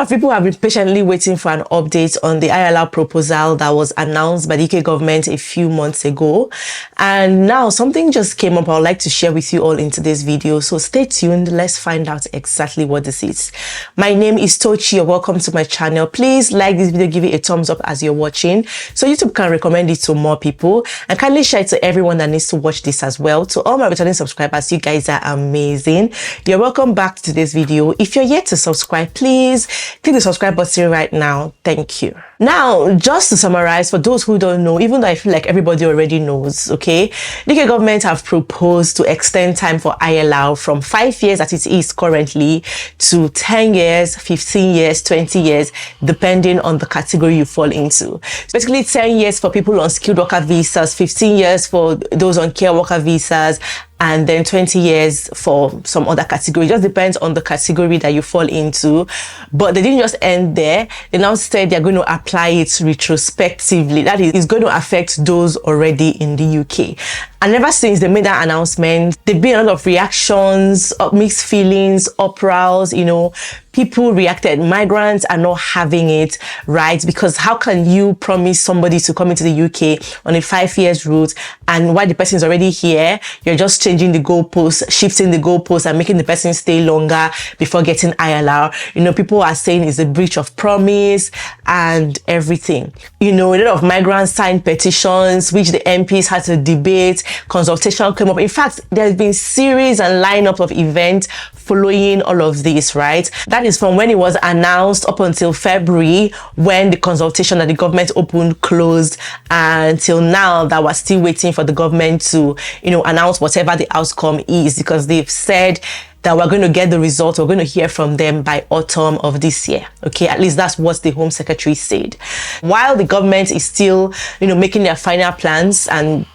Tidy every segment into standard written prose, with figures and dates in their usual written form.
lot of people have been patiently waiting for an update on the ILR proposal that was announced by the UK government a few months ago. And now something just came up I would like to share with you all in today's video. So stay tuned. Let's find out exactly what this is. My name is Tochi. You're welcome to my channel. Please like this video, give it a thumbs up as you're watching so YouTube can recommend it to more people, and kindly share it to everyone that needs to watch this as well. To all my returning subscribers, you guys are amazing. You're welcome back to today's video. If you're yet to subscribe, please click the subscribe button right now. Thank you. Now, just to summarize, for those who don't know, even though I feel like everybody already knows, okay, the UK government have proposed to extend time for ILR from 5 years as it is currently to 10 years, 15 years, 20 years, depending on the category you fall into. Basically 10 years for people on skilled worker visas, 15 years for those on care worker visas, and then 20 years for some other category. It just depends on the category that you fall into. But they didn't just end there. They now said they're going to apply it retrospectively. That is, it's going to affect those already in the UK. And ever since they made that announcement, there've been a lot of reactions, mixed feelings, uproars, you know. People reacted. Migrants are not having it, right? Because how can you promise somebody to come into the UK on a 5 years route, and while the person is already here, you're just changing the goalposts, shifting the goalposts and making the person stay longer before getting ILR? You know, people are saying it's a breach of promise and everything. You know, a lot of migrants signed petitions, which the MPs had to debate. Consultation came up. In fact, there's been series and lineup of events following all of this, right? That is from when it was announced up until February, when the consultation that the government opened closed, until now that we're still waiting for the government to, you know, announce whatever the outcome is, because they've said that we're going to get the result, we're going to hear from them by autumn of this year. Okay, at least that's what the Home Secretary said. While the government is still, you know, making their final plans and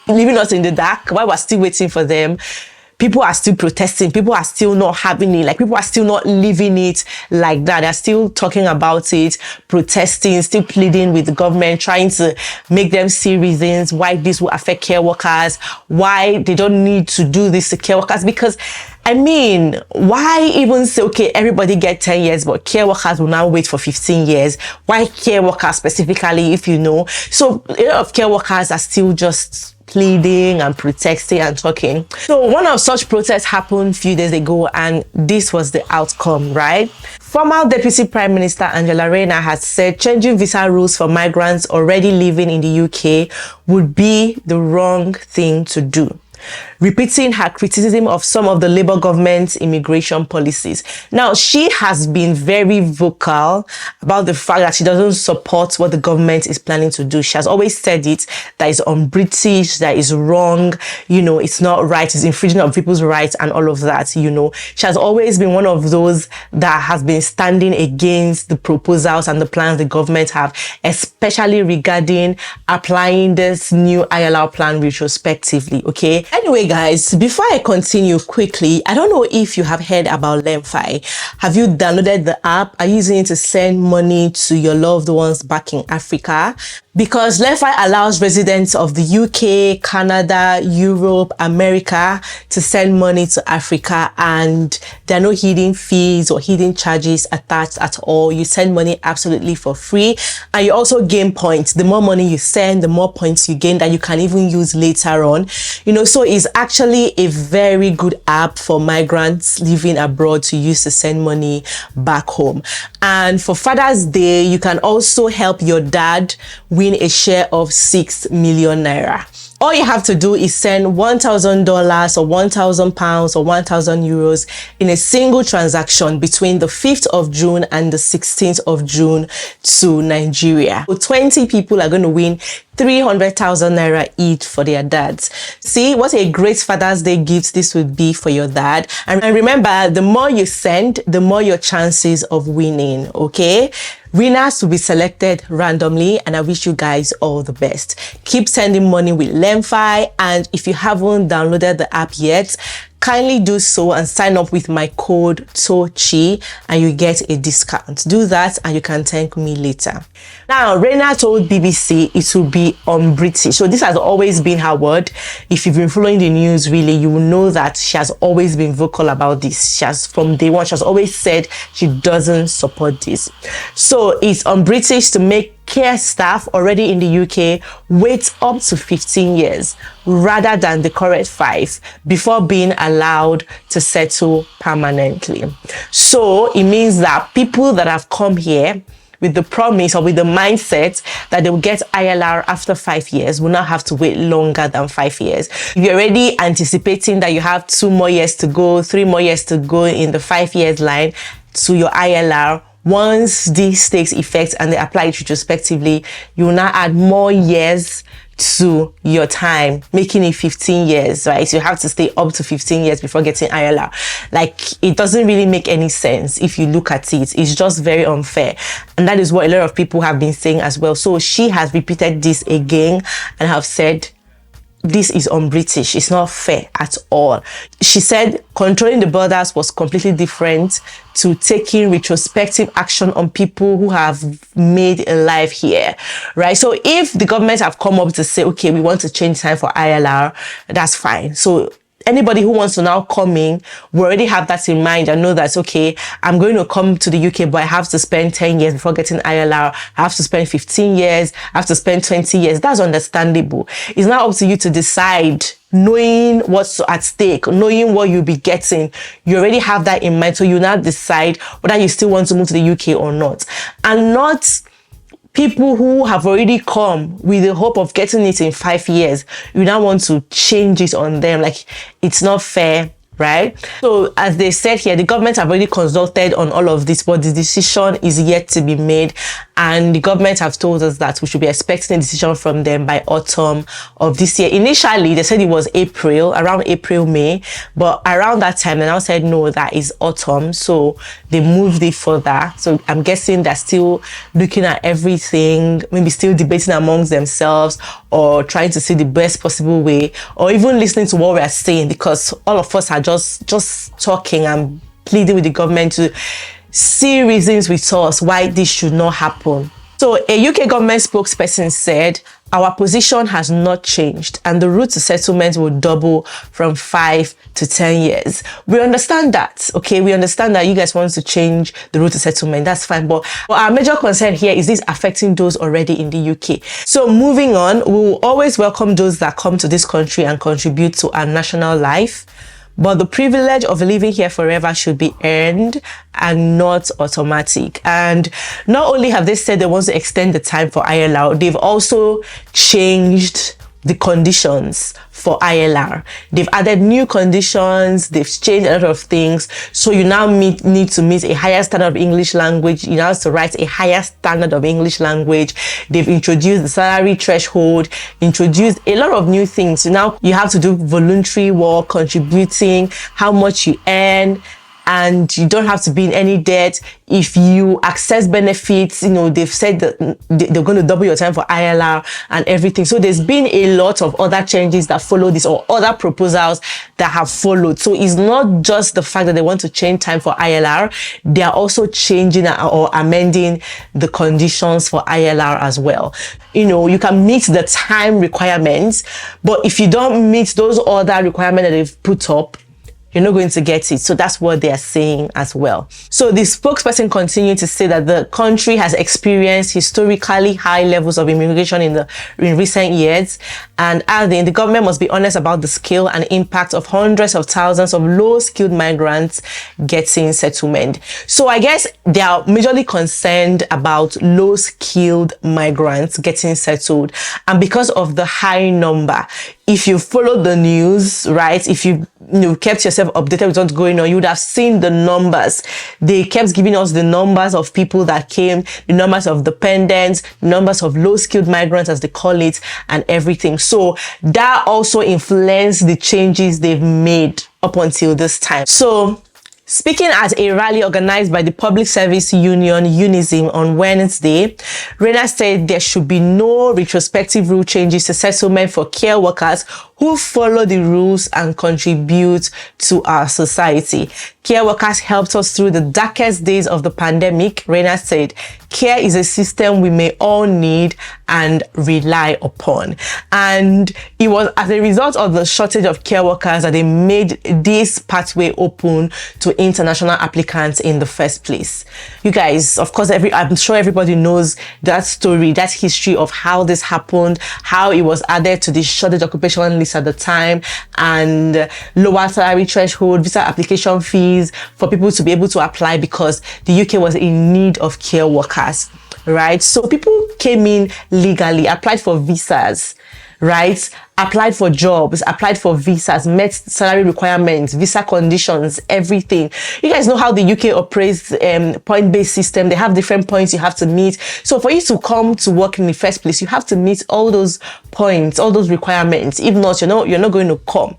leaving us in the dark, while we're still waiting for them, people are still protesting. People are still not having it. Like, people are still not living it like that. They're still talking about it, protesting, still pleading with the government, trying to make them see reasons why this will affect care workers, why they don't need to do this to care workers. Because, I mean, why even say, okay, everybody get 10 years, but care workers will now wait for 15 years? Why care workers specifically, if you know? So a lot of care workers are still just pleading and protesting and talking. So one of such protests happened a few days ago, and this was the outcome, right? Former Deputy Prime Minister Angela Rayner has said changing visa rules for migrants already living in the UK would be the wrong thing to do, repeating her criticism of some of the Labour government's immigration policies. Now, she has been very vocal about the fact that she doesn't support what the government is planning to do. She has always said it, that is un-British, that is wrong, you know, it's not right, it's infringing on people's rights and all of that, you know. She has always been one of those that has been standing against the proposals and the plans the government have, especially regarding applying this new ILR plan retrospectively, okay? Anyway, guys, before I continue quickly, I don't know if you have heard about LemFi. Have you downloaded the app? Are you using it to send money to your loved ones back in Africa? Because LemFi allows residents of the UK, Canada, Europe, America to send money to Africa, and there are no hidden fees or hidden charges attached at all. You send money absolutely for free, and you also gain points. The more money you send, the more points you gain that you can even use later on. You know, so it's actually a very good app for migrants living abroad to use to send money back home. And for Father's Day, you can also help your dad win a share of 6 million naira. All you have to do is send $1,000 or £1,000 or 1,000 euros in a single transaction between the 5th of June and the 16th of June to Nigeria. So 20 people are going to win 300,000 naira each for their dads. See what a great Father's Day gift this would be for your dad. And remember, the more you send, the more your chances of winning, okay? Winners will be selected randomly, and I wish you guys all the best. Keep sending money with LemFi, and if you haven't downloaded the app yet, kindly do so and sign up with my code TOCHI and you get a discount. Do that and you can thank me later. Now, Rena told BBC it will be British. So this has always been her word. If you've been following the news, really, you will know that she has always been vocal about this. She has, from day one, she has always said she doesn't support this. So it's British to make care staff already in the UK wait up to 15 years rather than the current 5 before being allowed to settle permanently. So it means that people that have come here with the promise or with the mindset that they will get ILR after 5 years will not have to wait longer than 5 years. If you're already anticipating that you have 2 more years to go, 3 more years to go in the 5 years line to your ILR, once this takes effect and they apply it retrospectively, you will now add more years to your time, making it 15 years, right? So you have to stay up to 15 years before getting ILR. Like, it doesn't really make any sense if you look at it. It's just very unfair. And that is what a lot of people have been saying as well. So she has repeated this again and have said, this is un-British. It's not fair at all. She said controlling the borders was completely different to taking retrospective action on people who have made a life here, right? So if the government have come up to say, okay, we want to change time for ILR, that's fine. So anybody who wants to now come in, we already have that in mind and know that, okay, I'm going to come to the UK, but I have to spend 10 years before getting ILR. I have to spend 15 years. I have to spend 20 years. That's understandable. It's now up to you to decide, knowing what's at stake, knowing what you'll be getting. You already have that in mind. So you now decide whether you still want to move to the UK or not. And not people who have already come with the hope of getting it in 5 years, you now want to change it on them. Like, it's not fair, right? So as they said here, the government have already consulted on all of this, but the decision is yet to be made. And the government have told us that we should be expecting a decision from them by autumn of this year. Initially, they said it was April, around April, May, but around that time, they now said, no, that is autumn. So they moved it further. So I'm guessing they're still looking at everything, maybe still debating amongst themselves or trying to see the best possible way, or even listening to what we are saying, because all of us are just talking and pleading with the government to see reasons with us why this should not happen. So a UK government spokesperson said, our position has not changed and the route to settlement will double from 5 to 10 years. We understand that, okay? We understand that you guys want to change the route to settlement. That's fine. But our major concern here is this affecting those already in the UK. So moving on, we will always welcome those that come to this country and contribute to our national life. But the privilege of living here forever should be earned and not automatic. And not only have they said they want to extend the time for ILR, they've also changed the conditions for ILR. They've added new conditions, they've changed a lot of things. So you now need to meet a higher standard of English language. You now have to write a higher standard of English language. They've introduced the salary threshold, introduced a lot of new things. So now you have to do voluntary work, contributing, how much you earn, and you don't have to be in any debt. If you access benefits, you know, they've said that they're going to double your time for ILR and everything. So there's been a lot of other changes that follow this, or other proposals that have followed. So it's not just the fact that they want to change time for ILR, they are also changing or amending the conditions for ILR as well. You know, you can meet the time requirements, but if you don't meet those other requirements that they've put up, you're not going to get it. So that's what they are saying as well. So the spokesperson continued to say that the country has experienced historically high levels of immigration in recent years, and adding the government must be honest about the scale and impact of hundreds of thousands of low-skilled migrants getting settlement. So I guess they are majorly concerned about low-skilled migrants getting settled, and because of the high number. If you follow the news, right, if you kept yourself updated with what's going on, you would have seen the numbers. They kept giving us the numbers of people that came, the numbers of dependents, the numbers of low-skilled migrants, as they call it, and everything. So that also influenced the changes they've made up until this time. So Speaking at a rally organized by the Public Service Union UNISM on Wednesday, Rena said there should be no retrospective rule changes to settlement for care workers who follow the rules and contribute to our society. Care workers helped us through the darkest days of the pandemic, Rena said. Care is a system we may all need and rely upon. And it was as a result of the shortage of care workers that they made this pathway open to international applicants in the first place. You guys, of course, I'm sure everybody knows that story, that history of how this happened, how it was added to the shortage occupation list at the time, and lower salary threshold, visa application fees for people to be able to apply because the UK was in need of care workers, right? So people came in legally, applied for visas, right? Applied for jobs, applied for visas, met salary requirements, visa conditions, everything. You guys know how the UK operates point-based system. They have different points you have to meet. So for you to come to work in the first place, you have to meet all those points, all those requirements. If not, you're not going to come.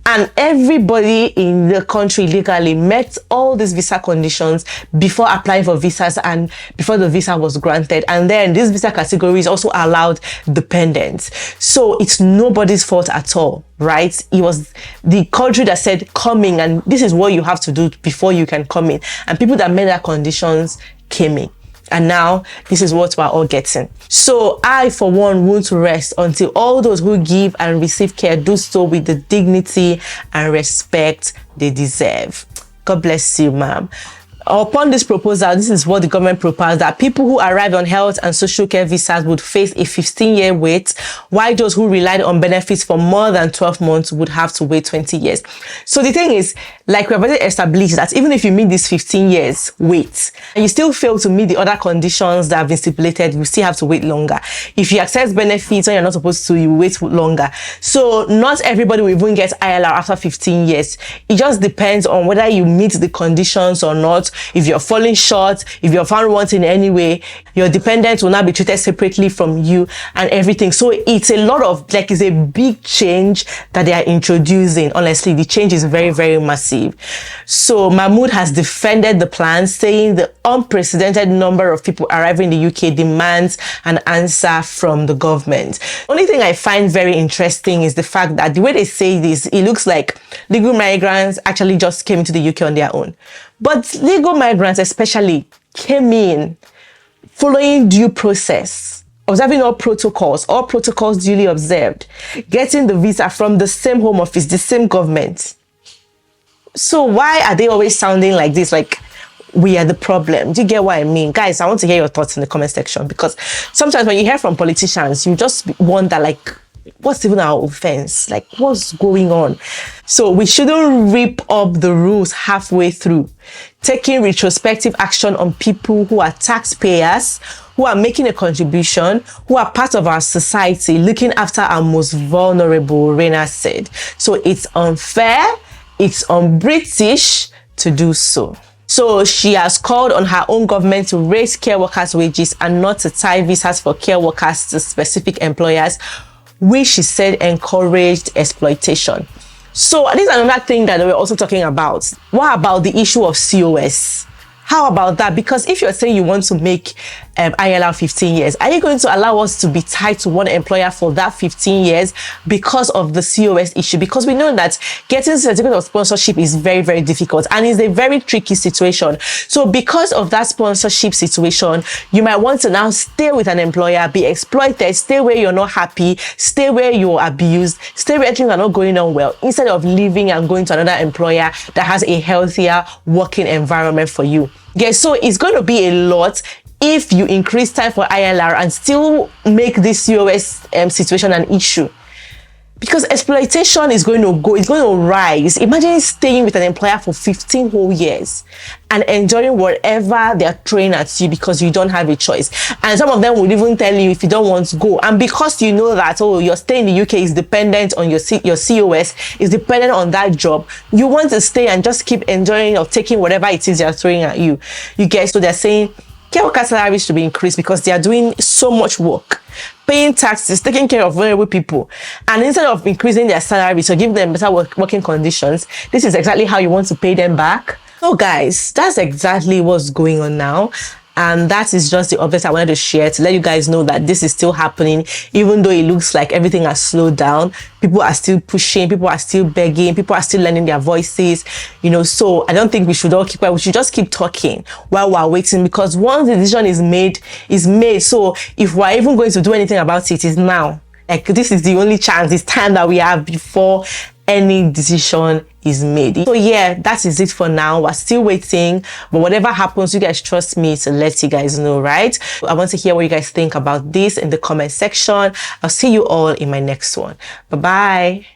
And everybody in the country legally met all these visa conditions before applying for visas and before the visa was granted. And then these visa categories also allowed dependents. So it's nobody's fault at all, right? It was the country that said coming, and this is what you have to do before you can come in. And people that met their conditions came in. And now this is what we're all getting. So I, for one, won't rest until all those who give and receive care do so with the dignity and respect they deserve. God bless you, ma'am. Upon this proposal, this is what the government proposed, that people who arrived on health and social care visas would face a 15-year wait, while those who relied on benefits for more than 12 months would have to wait 20 years. So the thing is, like we've already established, that even if you meet this 15 years wait, and you still fail to meet the other conditions that have been stipulated, you still have to wait longer. If you access benefits when you're not supposed to, you wait longer. So not everybody will even get ILR after 15 years. It just depends on whether you meet the conditions or not. If you're falling short, if you're found wanting anyway, your dependents will now be treated separately from you and everything. So it's a lot of, it's a big change that they are introducing. Honestly, the change is very, very massive. So Mahmoud has defended the plan, saying the unprecedented number of people arriving in the UK demands an answer from the government. Only thing I find very interesting is the fact that the way they say this, it looks like legal migrants actually just came into the UK on their own. But legal migrants especially came in following due process, observing all protocols duly observed, getting the visa from the same home office, the same government. So why are they always sounding like this, like we are the problem? Do you get what I mean? Guys, I want to hear your thoughts in the comment section, because sometimes when you hear from politicians, you just wonder, what's even our offense? What's going on? So we shouldn't rip up the rules halfway through. Taking retrospective action on people who are taxpayers, who are making a contribution, who are part of our society, looking after our most vulnerable, Rena said. So it's unfair, it's un-British to do so. So she has called on her own government to raise care workers' wages and not to tie visas for care workers to specific employers, which she said encouraged exploitation. So this is another thing that we're also talking about. What about the issue of COS? How about that? Because if you're saying you want to make ILR 15 years, are you going to allow us to be tied to one employer for that 15 years because of the COS issue? Because we know that getting certificate of sponsorship is very, very difficult and is a very tricky situation. So because of that sponsorship situation, you might want to now stay with an employer, be exploited, stay where you're not happy, stay where you're abused, stay where things are not going on well, instead of leaving and going to another employer that has a healthier working environment for you. Yeah, so it's going to be a lot if you increase time for ILR and still make this COS situation an issue. Because exploitation is going to rise. Imagine staying with an employer for 15 whole years and enjoying whatever they're throwing at you because you don't have a choice. And some of them will even tell you if you don't want to go. And because you know that, your stay in the UK is dependent on your COS, is dependent on that job, you want to stay and just keep enjoying or taking whatever it is they're throwing at you. You get, so they're saying care worker salaries should be increased because they are doing so much work, paying taxes, taking care of vulnerable people. And instead of increasing their salaries or giving them better working conditions, this is exactly how you want to pay them back. So guys, that's exactly what's going on now. And that is just the update I wanted to share to let you guys know that this is still happening. Even though it looks like everything has slowed down, people are still pushing, people are still begging, people are still lending their voices, you know. So I don't think we should all keep quiet. We should just keep talking while we're waiting, because once the decision is made, so if we're even going to do anything about it, is now. Like, this is the only chance, this time that we have before any decision is made. So yeah, that is it for now. We're still waiting, but whatever happens, you guys trust me to let you guys know, right? I want to hear what you guys think about this in the comment section. I'll see you all in my next one. Bye bye.